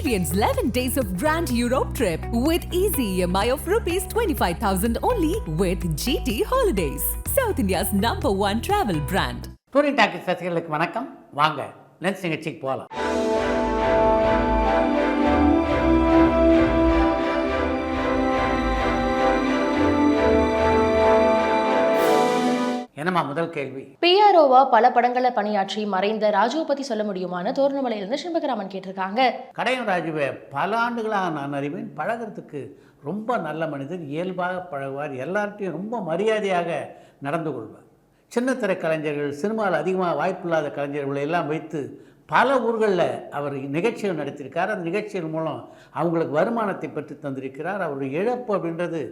Experience 11 days of Grand Europe trip with easy EMI of rupees 25,000 only with GT Holidays, South India's #1 travel brand. Touring talkies ரசிகர்களுக்கு வணக்கம். வாங்க lens நிகழ்ச்சிக்கு போகலாம். என்னம்மா முதல் கேள்வி? பிஆர்ஓவா பல படங்களை பணியாற்றி மறைந்த ராஜுவை பத்தி சொல்ல முடியுமான்னு தோரணமலையிலிருந்து சிம்பகராமன் கேட்டிருக்காங்க. கடையம் ராஜுவை பல ஆண்டுகளாக நான் அறிவேன். பழகிறதுக்கு ரொம்ப நல்ல மனிதர், இயல்பாக பழகுவார், எல்லார்ட்டையும் ரொம்ப மரியாதையாக நடந்து கொள்வார். சின்ன திரை கலைஞர்கள், சினிமாவில் அதிகமாக வாய்ப்பில்லாத கலைஞர்களை எல்லாம் வைத்து பல ஊர்களில் அவர் நிகழ்ச்சிகள் நடத்தியிருக்கார். அந்த நிகழ்ச்சிகள் மூலம் அவங்களுக்கு வருமானத்தை பெற்று தந்திருக்கிறார். அவருடைய இழப்பு அப்படின்றது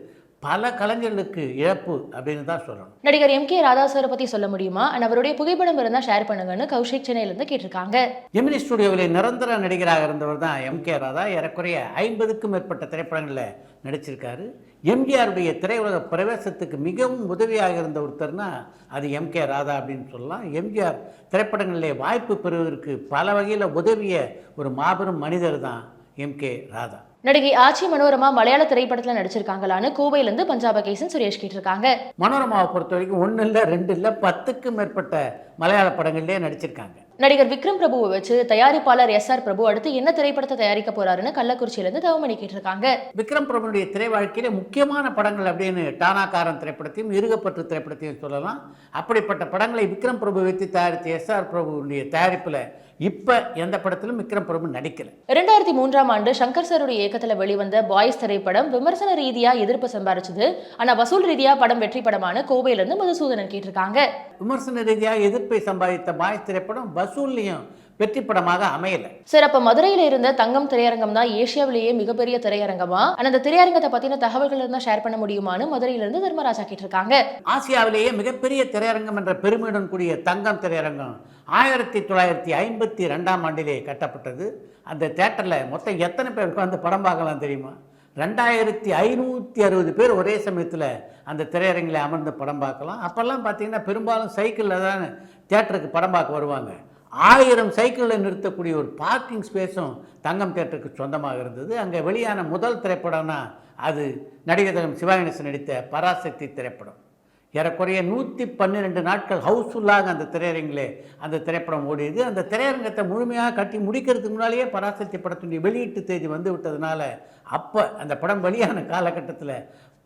பல கலைஞர்களுக்கு இழப்பு அப்படின்னு தான் சொல்லணும். நடிகர் எம்.கே. ராதா சாரை பற்றி சொல்ல முடியுமா? அவருடைய புகைப்படம் இருந்தால் ஷேர் பண்ணுங்கன்னு கௌஷிக் சென்னையிலிருந்து கேட்டிருக்காங்க. எமினி ஸ்டுடியோவில் நிரந்தர நடிகராக இருந்தவர் தான் எம்.கே. ராதா. ஏறக்குறைய 50க்கும் மேற்பட்ட திரைப்படங்களில் நடிச்சிருக்காரு. எம்ஜிஆருடைய திரையுலக பிரவேசத்துக்கு மிகவும் உதவியாக இருந்த ஒருத்தர்னா அது எம்.கே. ராதா அப்படின்னு சொல்லலாம். எம்ஜிஆர் திரைப்படங்களிலே வாய்ப்பு பெறுவதற்கு பல வகையில் உதவிய ஒரு மாபெரும் மனிதர் தான் எம்.கே. ராதா. நடிகை ஆச்சி மனோரமா மலையாள திரைப்படத்தில் நடிச்சிருக்காங்களான்னு கோவையிலிருந்து பஞ்சாப கேசன் சுரேஷ் கேட்டிருக்காங்க. மனோரமாவை பொறுத்த வரைக்கும் 1 இல்லை 2 இல்லை 10க்கும் மேற்பட்ட மலையாள படங்கள்லேயே நடிச்சிருக்காங்க. நடிகர் விக்ரம் பிரபுவை வச்சு தயாரிப்பாளர் எஸ்.ஆர். பிரபு அடுத்து என்ன திரைப்படத்தை தயாரிக்க போறாருன்னு கள்ளக்குறிச்சியிலிருந்து தவமணி கேட்டிருக்காங்க. விக்ரம் பிரபுடைய திரை வாழ்க்கையில முக்கியமான படங்கள் அப்படின்னு டானாக்காரன் திரைப்படத்தையும் இருகப்பற்று திரைப்படத்தையும் சொல்லலாம். அப்படிப்பட்ட படங்களை விக்ரம் பிரபு வைத்து தயாரித்த எஸ்.ஆர். பிரபுடைய தயாரிப்பில் இப்ப எந்த படத்திலும் விக்ரம் பிரபு நடிக்கல. 2003ஆம் ஆண்டு சங்கர் சாருடைய இயக்கத்தில் வெளிவந்த பாய்ஸ் திரைப்படம் விமர்சன ரீதியா எதிர்ப்பு சம்பாரிச்சது. ஆனா வசூல் ரீதியா படம் வெற்றி படமான கோவையிலிருந்து மதுசூதனன் கேட்டிருக்காங்க. விமர்சன ரீதியாக எதிர்ப்பை சம்பாதித்த பாய்ஸ் திரைப்படம் வசூல்லையும் வெற்றி படமாக அமையல. சார், அப்ப மதுரையில இருந்த தங்கம் திரையரங்கம் தான் ஏசியாவிலேயே மிகப்பெரிய திரையரங்கமா? அந்த திரையரங்கத்தை பத்தின தகவல்கள் இருந்தா ஷேர் பண்ண முடியுமான்னு மதுரையிலிருந்து தர்மராஜா கேட்டிருக்காங்க. ஆசியாவிலேயே மிகப்பெரிய திரையரங்கம் என்ற பெருமையுடன் கூடிய தங்கம் திரையரங்கம் 1952ஆம் ஆண்டிலே கட்டப்பட்டது. அந்த தியேட்டர்ல மொத்தம் எத்தனை பேர் உட்கார்ந்து படம் பார்க்கலாம் தெரியுமா? 2560 பேர் ஒரே சமயத்தில் அந்த திரையரங்கில் அமர்ந்து படம் பார்க்கலாம். அப்போல்லாம் பார்த்தீங்கன்னா பெரும்பாலும் சைக்கிளில் தான் தியேட்டருக்கு படம் பார்க்க வருவாங்க. 1000 சைக்கிளில் நிறுத்தக்கூடிய ஒரு பார்க்கிங் ஸ்பேஸும் தங்கம் தியேட்டருக்கு சொந்தமாக இருந்தது. அங்கே வெளியான முதல் திரைப்படம்னா அது நடிகர் திலகம் சிவகணேசன் நடித்த பராசக்தி திரைப்படம். ஏறக்குறைய 112 நாட்கள் ஹவுஸ்ஃபுல்லாக அந்த திரையரங்கிலே அந்த திரைப்படம் ஓடியது. அந்த திரையரங்கத்தை முழுமையாக கட்டி முடிக்கிறதுக்கு முன்னாலேயே பராசக்தி படத்துடைய வெளியீட்டு தேதி வந்து விட்டதுனால அப்போ அந்த படம் வெளியான காலகட்டத்தில்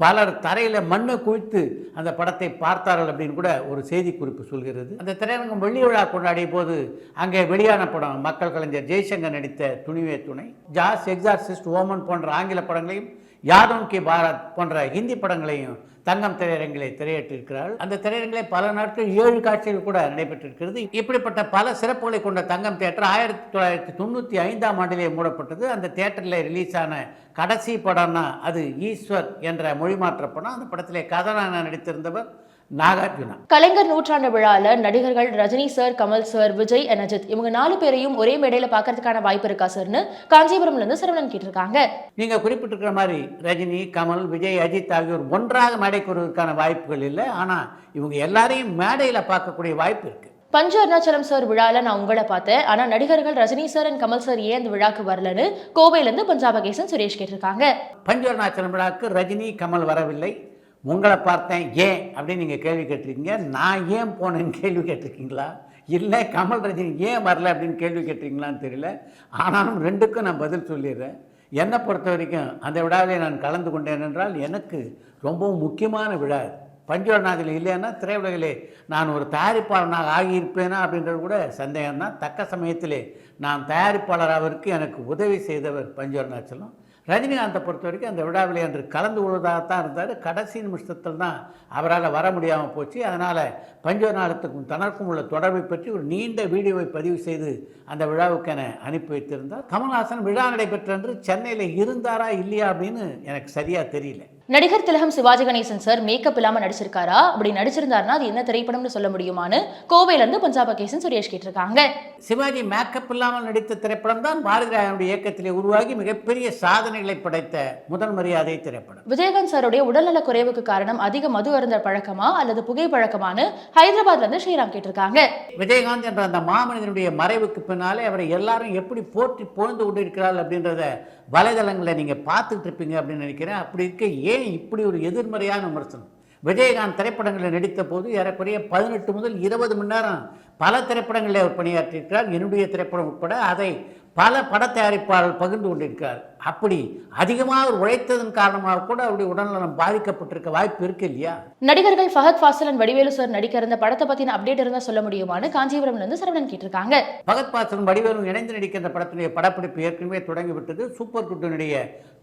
பலர் தரையில் மண்ணை குவித்து அந்த படத்தை பார்த்தார்கள் அப்படின்னு கூட ஒரு செய்தி குறிப்பு சொல்கிறது. அந்த திரையரங்கம் வெள்ளி விழா கொண்டாடிய போது அங்கே வெளியான படம் மக்கள் கலைஞர் ஜெய்சங்கர் நடித்த துணிவே துணை, ஜாஸ் எக்ஸார்சிஸ்ட், ஓமன் போன்ற ஆங்கில படங்களையும், யாதவ் கி பாரத் போன்ற ஹிந்தி படங்களையும் தங்கம் திரையரங்களை திரையிட்டிருக்கிறார்கள். அந்த திரையரங்கிலே பல நாட்கள் 7 காட்சிகள் கூட நடைபெற்றிருக்கிறது. இப்படிப்பட்ட பல சிறப்புகளை கொண்ட தங்கம் தியேட்டர் 1995ஆம் ஆண்டிலே மூடப்பட்டது. அந்த தியேட்டரில் ரிலீஸ் ஆன கடைசி படம்னா அது ஈஸ்வர் என்ற மொழிமாற்ற படம். அந்த படத்திலே கதாநாயகனாக நடித்திருந்தவர் நாகார்ஜுனா. கலைஞர் நூற்றாண்டு விழால நடிகர்கள் ரஜினி சார், கமல் சார், விஜய், அஜித் இவங்க 4 பேரையும் ஒரே மேடையில பாக்கிறதுக்கான வாய்ப்பு இருக்கா சார்னு காஞ்சிபுரம்ல இருந்து சரவணன் கேட்டிருக்காங்க. நீங்க குறிப்பிட்டிருக்கிற மாதிரி ரஜினி, கமல், விஜய், அஜித் ஆகியோர் ஒன்றாக மேடைக்கு வருவதற்கான வாய்ப்புகள் இல்லை. ஆனா இவங்க எல்லாரையும் மேடையில பார்க்கக்கூடிய வாய்ப்பு இருக்கு. பஞ்சு அருணாச்சலம் சார் விழால நான் உங்களை பார்த்தேன், ஆனா நடிகர்கள் Rajini sir and Kamal sir ஏன் அந்த விழாக்கு வரலன்னு கோவையில இருந்து பஞ்சாப கேசன் சுரேஷ் கேட்டிருக்காங்க. பஞ்சு அருணாச்சலம் விழாக்கு ரஜினி, கமல் வரவில்லை. உங்களை பார்த்தேன் ஏன் அப்படின்னு நீங்கள் கேள்வி கேட்டிருக்கீங்க. நான் ஏன் போனேன்னு கேள்வி கேட்டிருக்கீங்களா? இல்லை கமல் ரஜினி ஏன் வரல அப்படின்னு கேள்வி கேட்டிருக்கீங்களான்னு தெரியல. ஆனாலும் 2க்கும் நான் பதில் சொல்லிடுறேன். என்னை பொறுத்த வரைக்கும் அந்த விழாவிலே நான் கலந்து கொண்டேன் என்றால் எனக்கு ரொம்பவும் முக்கியமான விழா. பஞ்சு அருணாச்சலம் இல்லைன்னா திரையுலகிலே நான் ஒரு தயாரிப்பாளனாக ஆகியிருப்பேனா அப்படின்றது கூட சந்தேகம்தான். தக்க சமயத்திலே நான் தயாரிப்பாளராக எனக்கு உதவி செய்தவர் பஞ்சு அருணாச்சலம். ரஜினிகாந்தை பொறுத்த வரைக்கும் அந்த விழாவிலே அன்று கலந்து கொள்வதாகத்தான் இருந்தார். கடைசி நிமிஷத்தில் தான் அவரால் வர முடியாமல் போச்சு. அதனால் பஞ்சு அருணாச்சலத்துக்கும் தனக்கும் உள்ள தொடர்பை பற்றி ஒரு நீண்ட வீடியோவை பதிவு செய்து அந்த விழாவுக்கு என அனுப்பி வைத்திருந்தார். கமல்ஹாசன் விழா நடைபெற்ற அன்று சென்னையில் இருந்தாரா இல்லையா அப்படின்னு எனக்கு சரியாக தெரியல. நடிகர் திலகம் சிவாஜி கணேசன் சார் மேக்கப் இல்லாம நடிச்சிருக்காரா? அப்படி நடிச்சிருந்தாருன்னா அது என்ன திரைப்படம்னு சொல்ல முடியுமான்னு கோவையில இருந்து பஞ்சாப கேசன் சுரேஷ் கேட்டிருக்காங்க. சிவாஜி மேக்கப் இல்லாமல் நடித்த திரைப்படம் தான் பாரதிராஜனுடைய இயக்கத்திலே உருவாகி மிகப்பெரிய சாதனைகளை படைத்த முதல் மரியாதை திரைப்படம். விஜயகாந்த் சாருடைய உடல்நல குறைவுக்கு காரணம் அதிக மது அருந்த பழக்கமா அல்லது புகை பழக்கமானு ஹைதராபாத்ல இருந்து ஸ்ரீராம் கேட்டிருக்காங்க. விஜயகாந்த் என்ற அந்த மாமனிதனுடைய மறைவுக்கு பின்னாலே அவரை எல்லாரும் எப்படி போற்றி புகழ்ந்து கொண்டிருக்கிறார்கள் அப்படின்றத வலைதளங்களை நீங்க பார்த்துட்டு இருப்பீங்க அப்படின்னு நினைக்கிறேன். அப்படி இருக்க ஏன் இப்படி ஒரு எதிர்மறையான விமர்சனம்? விஜயகாந்த் திரைப்படங்களில் நடித்த போது ஏறக்குறைய 18 முதல் 20 மணி நேரம் பல திரைப்படங்களில் அவர் பணியாற்றியிருக்கிறார். என்னுடைய திரைப்படம் உட்பட அதை பல பட தயாரிப்பாளர்கள் பகிர்ந்து கொண்டிருக்கிறார். அப்படி அதிகமாக உழைத்ததன் காரணமாக கூட அவருடைய உடல்நலம் பாதிக்கப்பட்டிருக்க வாய்ப்பு இருக்கு இல்லையா? நடிகர்கள் ஃபஹத் ஃபாசில் அண்ட் வடிவேலு சார் நடிக்க இருந்த படத்தை பத்தின அப்டேட் இருந்தா சொல்ல முடியுமான்னு காஞ்சிபுரம்ல இருந்து சரவணன் கேட்டிருக்காங்க. ஃபஹத் ஃபாசிலும் வடிவேலும் இணைந்து நடிக்கின்ற படத்துடைய படப்பிடிப்பு ஏற்கனவே தொடங்கிவிட்டது. சூப்பர் குட்டினுடைய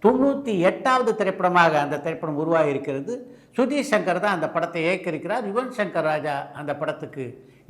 98வது திரைப்படமாக அந்த திரைப்படம் உருவாகி இருக்கிறது. சுதீஷ் சங்கர் தான் அந்த படத்தை இயக்கியிருக்கிறார். யுவன் சங்கர் ராஜா அந்த படத்துக்கு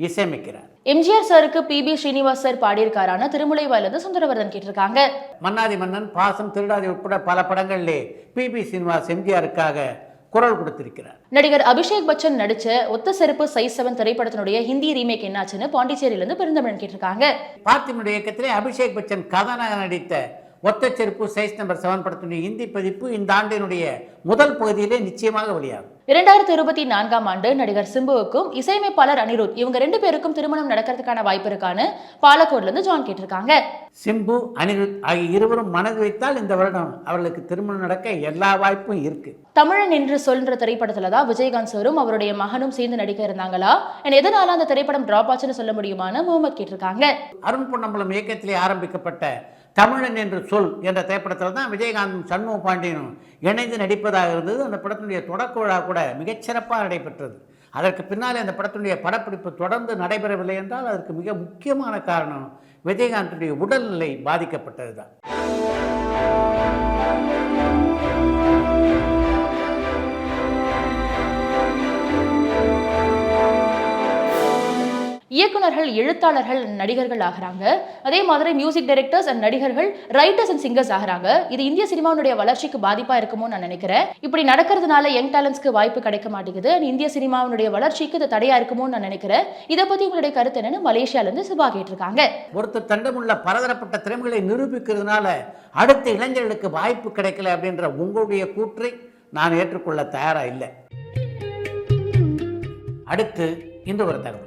இசையமைக்கிறார். எம்ஜிஆர் சாருக்கு PB ஸ்ரீனிவாஸ் சார் பாடியிருக்காரான திருமுலைவாயிலிருந்து சுந்தரவர்தன் கேட்டிருக்காங்க. மன்னாதி மன்னன், பாசம், திருடாதி உட்பட பல படங்களிலே PB ஸ்ரீனிவாஸ் எம்ஜிஆருக்காக குரல் கொடுத்திருக்கிறார். நடிகர் அபிஷேக் பச்சன் நடிச்ச ஒத்த செருப்பு சைஸ் 7 திரைப்படத்தினுடைய ஹிந்தி ரீமேக் என்னாச்சுன்னு பாண்டிச்சேரியில இருந்து பெருந்தமிழன் கேட்டிருக்காங்க. பார்த்திபனுடைய இயக்கத்திலே அபிஷேக் பச்சன் கதாநாயகன் நடித்த ஒத்த செருப்பு சைஸ் நம்பர் 7 படத்தினுடைய ஹிந்தி பதிப்பு இந்த ஆண்டினுடைய முதல் பகுதியிலே நிச்சயமாக வெளியாகும். 2024ஆம் ஆண்டு நடிகர் சிம்புவுக்கும் இசையமைப்பாளர் அனிருத் இவங்க 2 பேருக்கும் திருமணம் நடக்கிறதுக்கான வாய்ப்பு இருக்கான்னு பாலக்கோட்ல இருந்து ஜான் கேட்டிருக்காங்க. சிம்பு, அனிருத் ஆகிய இருவரும் மனது வைத்தால் இந்த வருடம் அவர்களுக்கு திருமணம் நடக்க எல்லா வாய்ப்பும் இருக்கு. தமிழன் என்று சொல்ற திரைப்படத்துல தான் விஜயகாந்த் சாரும் அவருடைய மகனும் சேர்ந்து நடிக்க இருந்தாங்களா? எதனால அந்த திரைப்படம் டிராப் ஆச்சுன்னு சொல்ல முடியுமான்னு முகமது கேட்டிருக்காங்க. அருண் பொன்னம்பலம் இயக்கத்திலே ஆரம்பிக்கப்பட்ட தமிழன் என்று சொல் என்ற திரைப்படத்தில் தான் விஜயகாந்தும் சண்முக பாண்டியனும் இணைந்து நடிப்பதாக இருந்தது. அந்த படத்தினுடைய தொடக்க விழா கூட மிகச்சிறப்பாக நடைபெற்றது. அதற்கு பின்னாலே அந்த படத்தினுடைய படப்பிடிப்பு தொடர்ந்து நடைபெறவில்லை என்றால் அதற்கு மிக முக்கியமான காரணம் விஜயகாந்துடைய உடல்நிலை பாதிக்கப்பட்டது தான். இயக்குனர்கள், எழுத்தாளர்கள், நடிகர்கள் ஆகிறாங்க. அதே மாதிரி மியூசிக் டைரக்டர்ஸ் அண்ட் நடிகர்கள், ரைட்டர்ஸ் அண்ட் சிங்கர்ஸ் ஆகிறாங்க. இது இந்திய சினிமாவுடைய வளர்ச்சிக்கு பாதிப்பா இருக்குமோ நான் நினைக்கிறேன். இப்படி நடக்கிறதுனால யங் டேலண்ட்ஸ்க்கு வாய்ப்பு கிடைக்க மாட்டேங்குது. இந்திய சினிமாவுடைய வளர்ச்சிக்கு இது தடையா இருக்குமோ நான் நினைக்கிறேன். இதை பத்தி உங்களுடைய கருத்து என்னன்னு மலேசியால இருந்து சிவா கேட்டிருக்காங்க. ஒருத்தர் தண்டமுள்ள பலதரப்பட்ட திறமைகளை நிரூபிக்கிறதுனால அடுத்த இளைஞர்களுக்கு வாய்ப்பு கிடைக்கல அப்படின்ற உங்களுடைய கூற்றை நான் ஏற்றுக்கொள்ள தயாரா இல்லை. அடுத்து இந்த ஒரு தகவல்.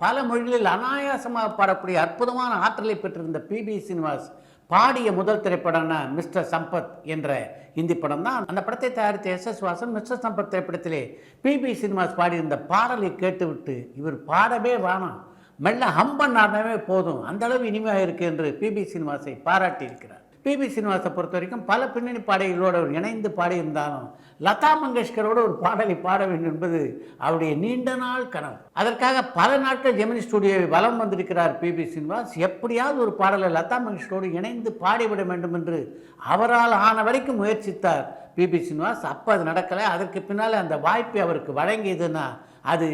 பல மொழிகளில் அனாயாசமாக பாடக்கூடிய அற்புதமான ஆற்றலை பெற்றிருந்த PB ஸ்ரீனிவாஸ் பாடிய முதல் திரைப்படம்னா மிஸ்டர் சம்பத் என்ற இந்தி படம் தான். அந்த படத்தை தயாரித்த SS வாசன் மிஸ்டர் சம்பத் திரைப்படத்திலே PB ஸ்ரீனிவாஸ் பாடியிருந்த பாடலை கேட்டுவிட்டு இவர் பாடவே வேணாம், மெல்ல பண்ணாமே போதும், அந்த அளவு இனிமையாக இருக்கு என்று PB ஸ்ரீனிவாசை பாராட்டி இருக்கிறார். PB ஸ்ரீனிவாசை பொறுத்த வரைக்கும் பல பின்னணி பாடகிகளோடு அவர் இணைந்து பாடியிருந்தாலும் லதா மங்கேஷ்கரோடு ஒரு பாடலை பாட வேண்டும் என்பது அவருடைய நீண்ட நாள் கனவு. அதற்காக பல நாட்கள் ஜெமினி ஸ்டுடியோவை வலம் வந்திருக்கிறார் PB ஸ்ரீனிவாஸ். எப்படியாவது ஒரு பாடலை லதா மங்கேஷ்கரோடு இணைந்து பாடிவிட வேண்டும் என்று அவரால் ஆன வரைக்கும் முயற்சித்தார் PB ஸ்ரீனிவாஸ். அப்போ அது நடக்கலை. அதற்கு பின்னால் அந்த வாய்ப்பை அவருக்கு வழங்கியதுன்னா அது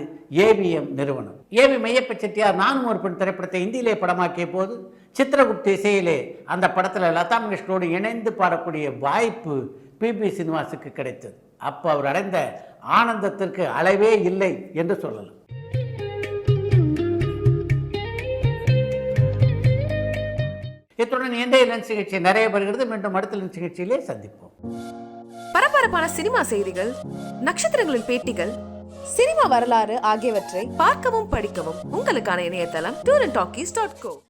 AVM நிறுவனம். AV மெய்யப்ப செட்டியார் நானும் ஒரு பெண் திரைப்படத்தை இந்தியிலே படமாக்கிய போது சித்திரகுப்த இசையிலே அந்த படத்தில் லதா மங்கேஷ்கரோடு இணைந்து பாடக்கூடிய வாய்ப்பு PB ஸ்ரீனிவாசுக்கு கிடைத்தது. அப்போ அவர் அடைந்த ஆனந்தத்திற்கு அளவே இல்லை என்று சொல்லலாம். இத்துடன் இன்றைய லென்ஸ் நிகழ்ச்சி நிறைய வருகிறது. மீண்டும் அடுத்த லென்ஸ் நிகழ்ச்சியிலே சந்திப்போம். பரபரப்பான சினிமா செய்திகள், நட்சத்திரங்களின் பேட்டிகள், சினிமா வரலாறு ஆகியவற்றை பார்க்கவும் படிக்கவும் உங்களுக்கான இணையதளம் tourantalkies.co.